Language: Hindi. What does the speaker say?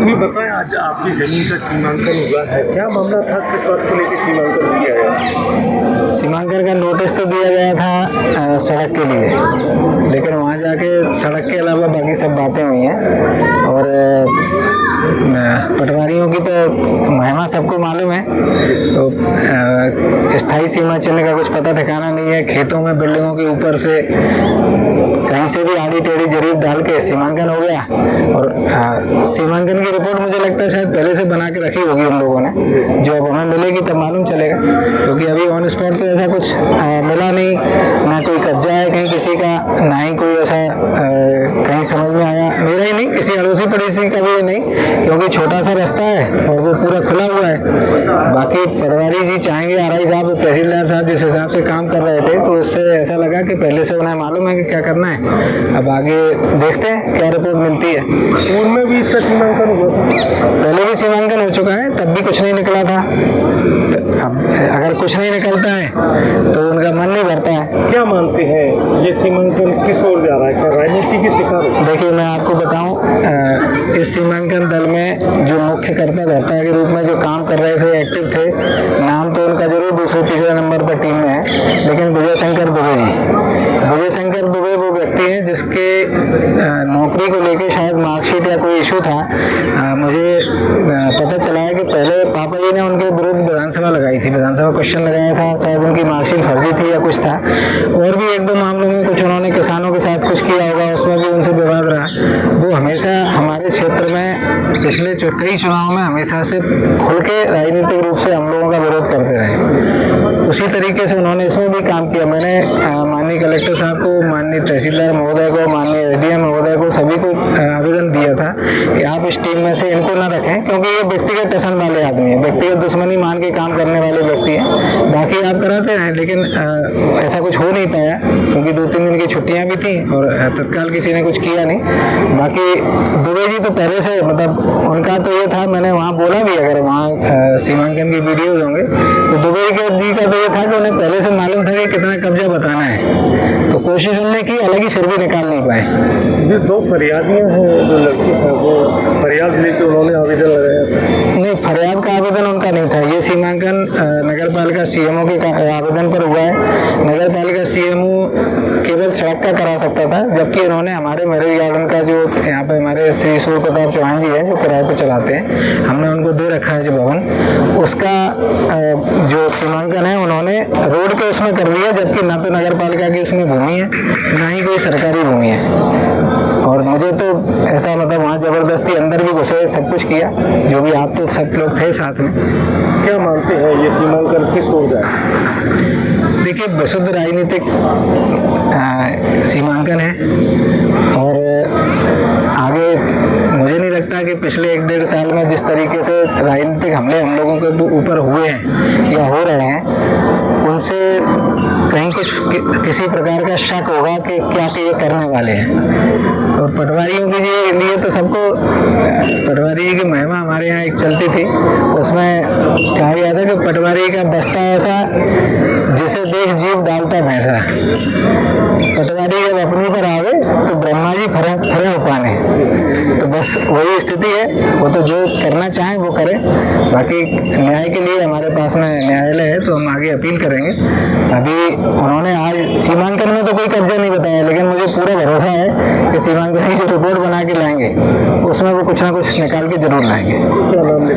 ये बताएं, आज आपकी जमीन का सीमांकन हुआ है, क्या मामला था, किस बात को लेकर सीमांकन किया गया? सीमांकन का नोटिस तो दिया गया था सड़क के लिए, लेकिन वहाँ जाके सड़क के अलावा बाकी सब बातें हुई हैं। और पटवारियों की तो महिमा सबको मालूम है। तो स्थायी सीमा चिन्ह का कुछ पता ठिकाना नहीं है। खेतों में बिल्डिंगों के ऊपर से कहीं से भी आड़ी टेढ़ी जरीब डाल के सीमांकन हो गया। और सीमांकन की रिपोर्ट मुझे लगता है शायद पहले से बना के रखी होगी उन लोगों ने, जो अब हमें मिलेगी तब मालूम चलेगा, क्योंकि अभी ऑन स्पॉट तो ऐसा कुछ मिला नहीं, ना कोई कब्जा है कहीं किसी का, ना ही कोई ऐसा कहीं समझ में आया। मेरा ही नहीं, किसी अड़ोसी पड़ोसी का भी नहीं, क्योंकि छोटा सा रास्ता है और वो पूरा खुला हुआ है। बाकी पटवारी जी चाहेंगे, आरआई साहब, तहसीलदार साहब जिस हिसाब से काम कर रहे थे, तो उससे ऐसा लगा कि पहले से उन्हें मालूम है कि क्या करना है। अब आगे देखते हैं क्या रिपोर्ट मिलती है। पूर्व में भी इसका सीमांकन हुआ था? पहले भी सीमांकन हो चुका है, तब भी कुछ नहीं निकला था। अब अगर कुछ नहीं निकलता है तो उनका मन नहीं भरता है। क्या मानते हैं ये सीमांकन किस ओर जा रहा है, क्या राजनीति की शिकार? देखिए, मैं आपको बताऊं, इस सीमांकन दल में जो मुख्य कर्ता धर्ता के रूप में जो काम कर रहे थे, एक्टिव थे, नाम तो उनका जरूर दूसरे तीसरे नंबर पर टीम में है, लेकिन विजय शंकर दुबे जी, विजय शंकर दुबे वो व्यक्ति हैं जिसके नौकरी को लेके शायद मार्कशीट या कोई इशू था। मुझे पता चला है कि पहले पापा जी ने उनके विरुद्ध विधानसभा लगाई थी, विधानसभा क्वेश्चन लगाया था, शायद उनकी मार्कशीट फर्जी थी या कुछ था। और भी एक दो मामलों में कुछ उन्होंने किसानों के साथ कुछ किया होगा, उसमें भी उनसे विवाद रहा। वो हमेशा हमारे क्षेत्र में पिछले कई चुनावों में हमेशा से खुल के राजनीतिक रूप से हम लोगों का विरोध करते रहे। उसी तरीके से उन्होंने इसमें भी काम किया। मैंने माननीय कलेक्टर साहब को, माननीय तहसीलदार महोदय को, माननीय एसडीएम महोदय को, सभी को आवेदन दिया था कि आप इस टीम में से इनको ना रखें, क्योंकि ये व्यक्तिगत टसन वाले आदमी हैं, व्यक्तिगत दुश्मनी मान के काम करने वाले व्यक्ति हैं। बाकी आप कराते रहें, लेकिन ऐसा कुछ हो नहीं पाया, क्योंकि 2-3 दिन की छुट्टियां भी थी और तत्काल किसी ने कुछ किया नहीं। बाकी दुबे जी तो पहले से, मतलब उनका तो ये था, मैंने वहाँ बोला भी, अगर वहाँ सीमांकन की वीडियोज होंगे तो दुबे जी का तो ये था कि उन्हें पहले से मालूम था कि कितना कब्जा बताना है, तो कोशिश उन्होंने की, हालांकि फिर भी निकाल नहीं पाए। जो 2 फरियादियाँ हैं, जो लड़की हैं, वो फरियाद लेके उन्होंने आवेदन लगाया था? नहीं, फरियाद का आवेदन उनका नहीं था। ये सीमांकन नगर पालिका सीएमओ के आवेदन पर हुआ है। नगर पालिका सीएमओ केवल सड़क का करा सकता था, जबकि उन्होंने हमारे मैरिज गार्डन का, जो यहाँ पे हमारे श्री सूर्य प्रताप चौहान जी हैं जो किराए पे चलाते हैं, हमने उनको दे रखा है जो भवन, उसका जो सीमांकन है उन्होंने रोड के उसमें कर दिया, जबकि ना तो नगर पालिका की उसमें भूमि है, ना ही कोई सरकारी भूमि है। और मुझे तो ऐसा, मतलब वहाँ जबरदस्ती अंदर भी घुसे, सब कुछ किया, जो भी आप तो सब लोग थे साथ में। क्या मानते हैं ये सीमांकन किस ओर जाए? देखिए, विशुद्ध राजनीतिक सीमांकन है और आगे मुझे नहीं लगता कि पिछले 1-1.5 साल में जिस तरीके से राजनीतिक हमले हम लोगों के ऊपर हुए हैं या हो रहे हैं, उनसे कहीं कुछ किसी प्रकार का शक होगा कि क्या ये करने वाले हैं। और पटवारियों के लिए तो सबको, पटवारी की महिमा हमारे यहाँ एक चलती थी, उसमें कहा गया था कि पटवारी का बस्ता ऐसा जिसे देख जीव डालता भैंसा। पटवारी जब अपनी पर आवे तो ब्रह्मा जी फरे उपाने। तो बस वही स्थिति है, वो तो जो करना चाहें वो करें। बाकी न्याय के लिए हमारे पास में न्यायालय है, तो हम आगे अपील करेंगे। अभी उन्होंने आज सीमांकन में तो कोई कब्जा नहीं बताया, लेकिन मुझे पूरा भरोसा है कि सीमांकन की जो रिपोर्ट बना के लाएंगे उसमें वो कुछ ना कुछ निकाल के जरूर लाएंगे। क्या नाम